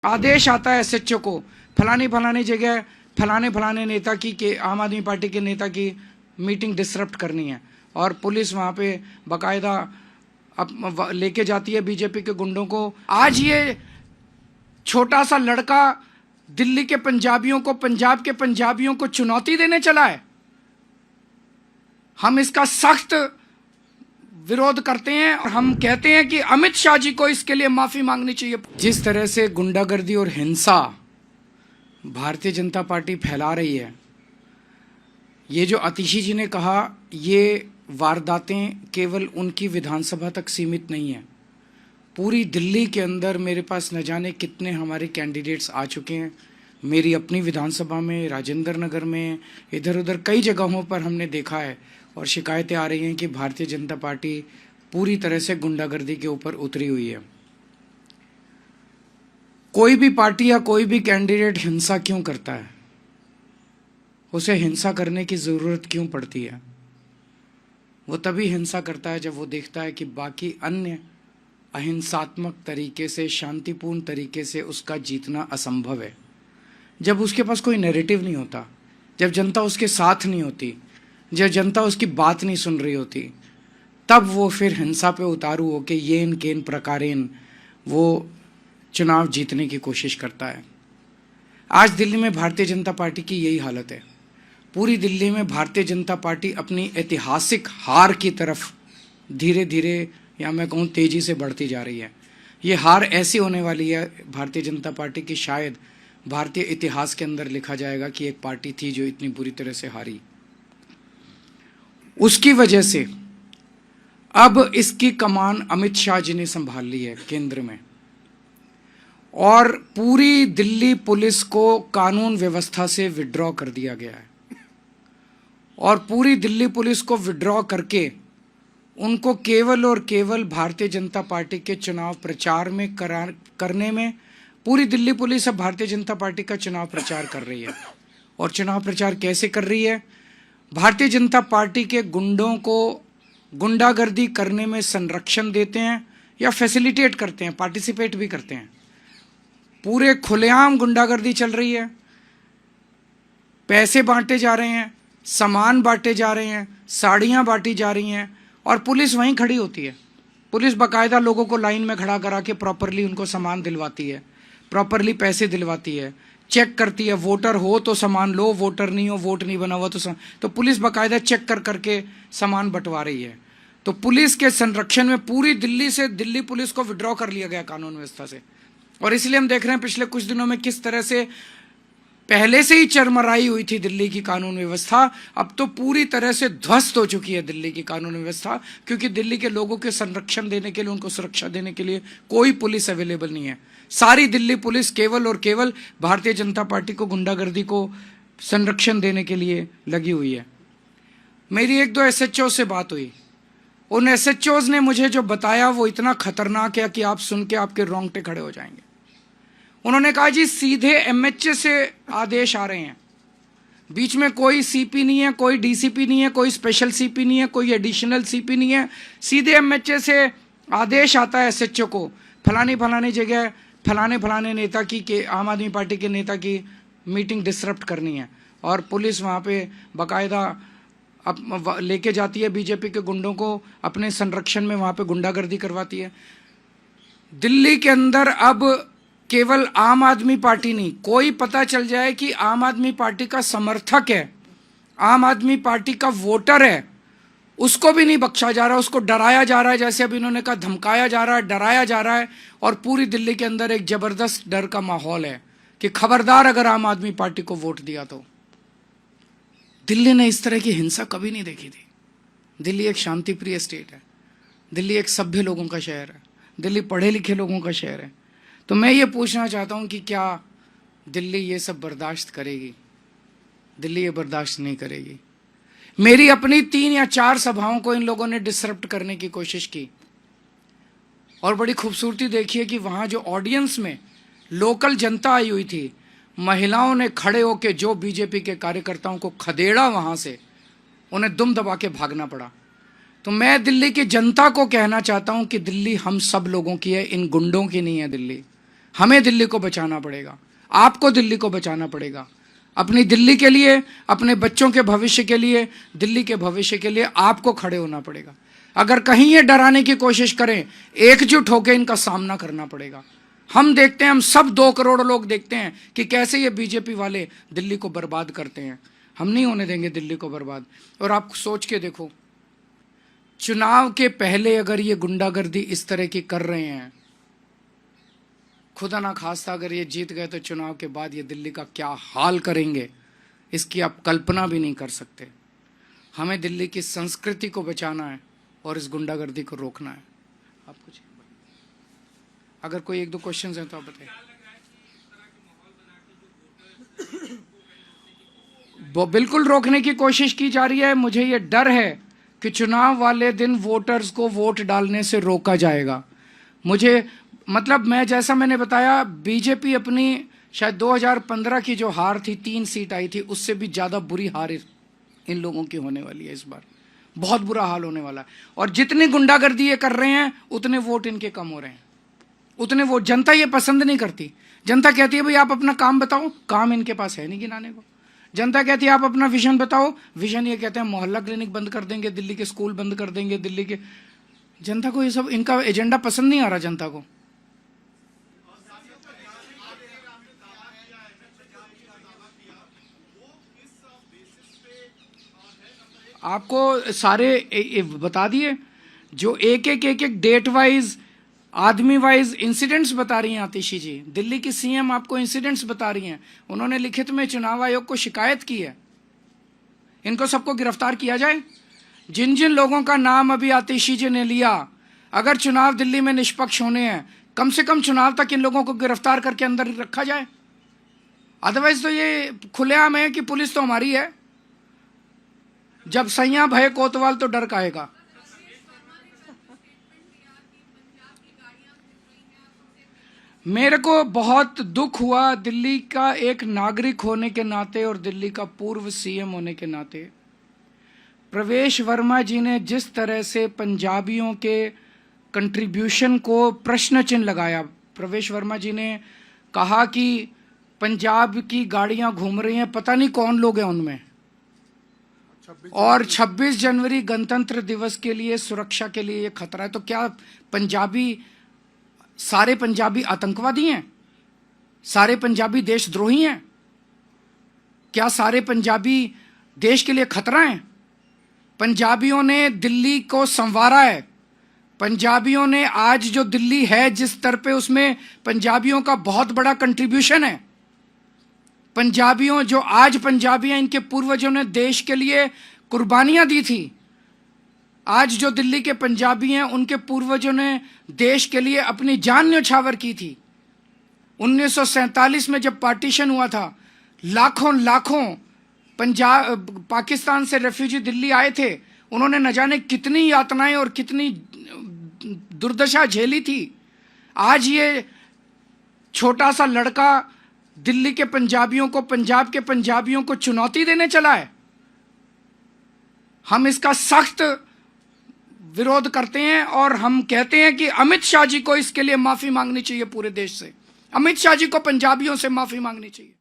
आदेश आता है एसएचओ को फलानी फलानी जगह फलाने फलाने नेता की के आम आदमी पार्टी के नेता की मीटिंग डिसरप्ट करनी है और पुलिस वहां पे बकायदा लेके जाती है बीजेपी के गुंडों को। आज ये छोटा सा लड़का दिल्ली के पंजाबियों को, पंजाब के पंजाबियों को चुनौती देने चला है। हम इसका सख्त विरोध करते हैं और हम कहते हैं कि अमित शाह जी को इसके लिए माफी मांगनी चाहिए। जिस तरह से गुंडागर्दी और हिंसा भारतीय जनता पार्टी फैला रही है, ये जो आतिशी जी ने कहा, ये वारदातें केवल उनकी विधानसभा तक सीमित नहीं है। पूरी दिल्ली के अंदर मेरे पास न जाने कितने हमारे कैंडिडेट्स आ चुके हैं। मेरी अपनी विधानसभा में, राजेंद्र नगर में, इधर उधर कई जगहों पर हमने देखा है और शिकायतें आ रही हैं कि भारतीय जनता पार्टी पूरी तरह से गुंडागर्दी के ऊपर उतरी हुई है। कोई भी पार्टी या कोई भी कैंडिडेट हिंसा क्यों करता है? उसे हिंसा करने की जरूरत क्यों पड़ती है? वो तभी हिंसा करता है जब वो देखता है कि बाकी अन्य अहिंसात्मक तरीके से, शांतिपूर्ण तरीके से उसका जीतना असंभव है। जब उसके पास कोई नैरेटिव नहीं होता, जब जनता उसके साथ नहीं होती, जब जनता उसकी बात नहीं सुन रही होती, तब वो फिर हिंसा पे उतारू होके येन केन प्रकारेन वो चुनाव जीतने की कोशिश करता है। आज दिल्ली में भारतीय जनता पार्टी की यही हालत है। पूरी दिल्ली में भारतीय जनता पार्टी अपनी ऐतिहासिक हार की तरफ धीरे धीरे, या मैं कहूँ तेजी से बढ़ती जा रही है। ये हार ऐसी होने वाली है भारतीय जनता पार्टी की, शायद भारतीय इतिहास के अंदर लिखा जाएगा कि एक पार्टी थी जो इतनी बुरी तरह से हारी। उसकी वजह से अब इसकी कमान अमित शाह जी ने संभाल ली है केंद्र में, और पूरी दिल्ली पुलिस को कानून व्यवस्था से विड्रॉ कर दिया गया है। और पूरी दिल्ली पुलिस को विड्रॉ करके उनको केवल और केवल भारतीय जनता पार्टी के चुनाव प्रचार में करने में, पूरी दिल्ली पुलिस अब भारतीय जनता पार्टी का चुनाव प्रचार कर रही है। और चुनाव प्रचार कैसे कर रही है? भारतीय जनता पार्टी के गुंडों को गुंडागर्दी करने में संरक्षण देते हैं या फैसिलिटेट करते हैं, पार्टिसिपेट भी करते हैं। पूरे खुलेआम गुंडागर्दी चल रही है, पैसे बांटे जा रहे हैं, सामान बांटे जा रहे हैं, साड़ियां बांटी जा रही हैं, और पुलिस वहीं खड़ी होती है। पुलिस बाकायदा लोगों को लाइन में खड़ा करा के प्रॉपरली उनको सामान दिलवाती है, प्रॉपरली पैसे दिलवाती है, चेक करती है। वोटर हो तो सामान लो, वोटर नहीं हो, वोट नहीं बना हुआ तो पुलिस बाकायदा चेक कर करके सामान बंटवा रही है। तो पुलिस के संरक्षण में पूरी दिल्ली से दिल्ली पुलिस को विड्रॉ कर लिया गया कानून व्यवस्था से। और इसलिए हम देख रहे हैं पिछले कुछ दिनों में किस तरह से पहले से ही चरमराई हुई थी दिल्ली की कानून व्यवस्था, अब तो पूरी तरह से ध्वस्त हो चुकी है दिल्ली की कानून व्यवस्था, क्योंकि दिल्ली के लोगों के संरक्षण देने के लिए, उनको सुरक्षा देने के लिए कोई पुलिस अवेलेबल नहीं है। सारी दिल्ली पुलिस केवल और केवल भारतीय जनता पार्टी को, गुंडागर्दी को संरक्षण देने के लिए लगी हुई है। मेरी एक दो एसएचओ से बात हुई, उन एसएचओज ने मुझे जो बताया वो इतना खतरनाक है कि आप सुन के आपके रोंगटे खड़े हो जाएंगे। उन्होंने कहा जी सीधे एमएचए से आदेश आ रहे हैं, बीच में कोई सीपी नहीं है, कोई डीसीपी नहीं है, कोई स्पेशल सीपी नहीं है, कोई एडिशनल सीपी नहीं है, सीधे एमएचए से आदेश आता है एसएचओ को फलानी फलानी जगह फलाने फलाने नेता की के आम आदमी पार्टी के नेता की मीटिंग डिसरप्ट करनी है। और पुलिस वहाँ पे बाकायदा लेके जाती है बीजेपी के गुंडों को, अपने संरक्षण में वहाँ पे गुंडागर्दी करवाती है। दिल्ली के अंदर अब केवल आम आदमी पार्टी नहीं, कोई पता चल जाए कि आम आदमी पार्टी का समर्थक है, आम आदमी पार्टी का वोटर है, उसको भी नहीं बख्शा जा रहा, उसको डराया जा रहा है। जैसे अभी इन्होंने कहा, धमकाया जा रहा है, डराया जा रहा है। और पूरी दिल्ली के अंदर एक जबरदस्त डर का माहौल है कि खबरदार अगर आम आदमी पार्टी को वोट दिया तो। दिल्ली ने इस तरह की हिंसा कभी नहीं देखी थी। दिल्ली एक शांतिप्रिय स्टेट है, दिल्ली एक सभ्य लोगों का शहर है, दिल्ली पढ़े लिखे लोगों का शहर है। तो मैं ये पूछना चाहता हूं कि क्या दिल्ली ये सब बर्दाश्त करेगी? दिल्ली ये बर्दाश्त नहीं करेगी। मेरी अपनी 3 या 4 सभाओं को इन लोगों ने डिसरप्ट करने की कोशिश की, और बड़ी खूबसूरती देखिए कि वहां जो ऑडियंस में लोकल जनता आई हुई थी, महिलाओं ने खड़े होकर जो बीजेपी के कार्यकर्ताओं को खदेड़ा, वहां से उन्हें दुम दबा के भागना पड़ा। तो मैं दिल्ली की जनता को कहना चाहता हूं कि दिल्ली हम सब लोगों की है, इन गुंडों की नहीं है दिल्ली। हमें दिल्ली को बचाना पड़ेगा, आपको दिल्ली को बचाना पड़ेगा, अपनी दिल्ली के लिए, अपने बच्चों के भविष्य के लिए, दिल्ली के भविष्य के लिए आपको खड़े होना पड़ेगा। अगर कहीं ये डराने की कोशिश करें, एकजुट होकर इनका सामना करना पड़ेगा। हम देखते हैं, हम सब 2 करोड़ लोग देखते हैं कि कैसे ये बीजेपी वाले दिल्ली को बर्बाद करते हैं। हम नहीं होने देंगे दिल्ली को बर्बाद। और आप सोच के देखो, चुनाव के पहले अगर ये गुंडागर्दी इस तरह की कर रहे हैं, खुदा ना खास्ता अगर ये जीत गए तो चुनाव के बाद ये दिल्ली का क्या हाल करेंगे, इसकी आप कल्पना भी नहीं कर सकते। हमें दिल्ली की संस्कृति को बचाना है और इस गुंडागर्दी को रोकना है। आप कुछ अगर कोई 1-2 क्वेश्चंस हैं तो आप बताइए। वो बिल्कुल रोकने की कोशिश की जा रही है। मुझे ये डर है कि चुनाव वाले दिन वोटर्स को वोट डालने से रोका जाएगा। मुझे मतलब मैंने बताया, बीजेपी अपनी शायद 2015 की जो हार थी, 3 सीट आई थी, उससे भी ज़्यादा बुरी हार इन लोगों की होने वाली है इस बार। बहुत बुरा हाल होने वाला है। और जितनी गुंडागर्दी ये कर रहे हैं उतने वोट इनके कम हो रहे हैं, उतने वोट। जनता ये पसंद नहीं करती। जनता कहती है भाई आप अपना काम बताओ, काम इनके पास है नहीं गिनाने को। जनता कहती है आप अपना विजन बताओ, विजन ये कहते हैं मोहल्ला क्लिनिक बंद कर देंगे, दिल्ली के स्कूल बंद कर देंगे, दिल्ली के। जनता को ये सब, इनका एजेंडा पसंद नहीं आ रहा जनता को। आपको सारे बता दिए, जो एक डेट वाइज, आदमी वाइज इंसिडेंट्स बता रही हैं आतिशी जी। दिल्ली की सीएम आपको इंसिडेंट्स बता रही हैं। उन्होंने लिखित में चुनाव आयोग को शिकायत की है। इनको सबको गिरफ्तार किया जाए। जिन जिन लोगों का नाम अभी आतिशी जी ने लिया, अगर चुनाव दिल्ली में निष्पक्ष होने हैं, कम से कम चुनाव तक इन लोगों को गिरफ्तार करके अंदर रखा जाए। अदरवाइज तो ये खुलेआम है कि पुलिस तो हमारी है। जब सैया भय कोतवाल तो डर काहेगा। मेरे को बहुत दुख हुआ दिल्ली का एक नागरिक होने के नाते और दिल्ली का पूर्व सीएम होने के नाते। प्रवेश वर्मा जी ने जिस तरह से पंजाबियों के कंट्रीब्यूशन को प्रश्न चिन्ह लगाया। प्रवेश वर्मा जी ने कहा कि पंजाब की गाड़ियां घूम रही हैं, पता नहीं कौन लोग हैं उनमें, और 26 जनवरी गणतंत्र दिवस के लिए सुरक्षा के लिए ये खतरा है। तो क्या सारे पंजाबी आतंकवादी हैं? सारे पंजाबी देशद्रोही हैं? क्या सारे पंजाबी देश के लिए खतरा हैं? पंजाबियों ने दिल्ली को संवारा है। पंजाबियों ने आज जो दिल्ली है जिस स्तर पे, उसमें पंजाबियों का बहुत बड़ा कंट्रीब्यूशन है। पंजाबियों जो आज पंजाबी हैं, इनके पूर्वजों ने देश के लिए कुर्बानियां दी थी। आज जो दिल्ली के पंजाबी हैं, उनके पूर्वजों ने देश के लिए अपनी जान न्यौछावर की थी। 1947 में जब पार्टीशन हुआ था, लाखों पाकिस्तान से रेफ्यूजी दिल्ली आए थे। उन्होंने न जाने कितनी यातनाएं और कितनी दुर्दशा झेली थी। आज ये छोटा सा लड़का दिल्ली के पंजाबियों को, पंजाब के पंजाबियों को चुनौती देने चला है। हम इसका सख्त विरोध करते हैं और हम कहते हैं कि अमित शाह जी को इसके लिए माफी मांगनी चाहिए पूरे देश से। अमित शाह जी को पंजाबियों से माफी मांगनी चाहिए।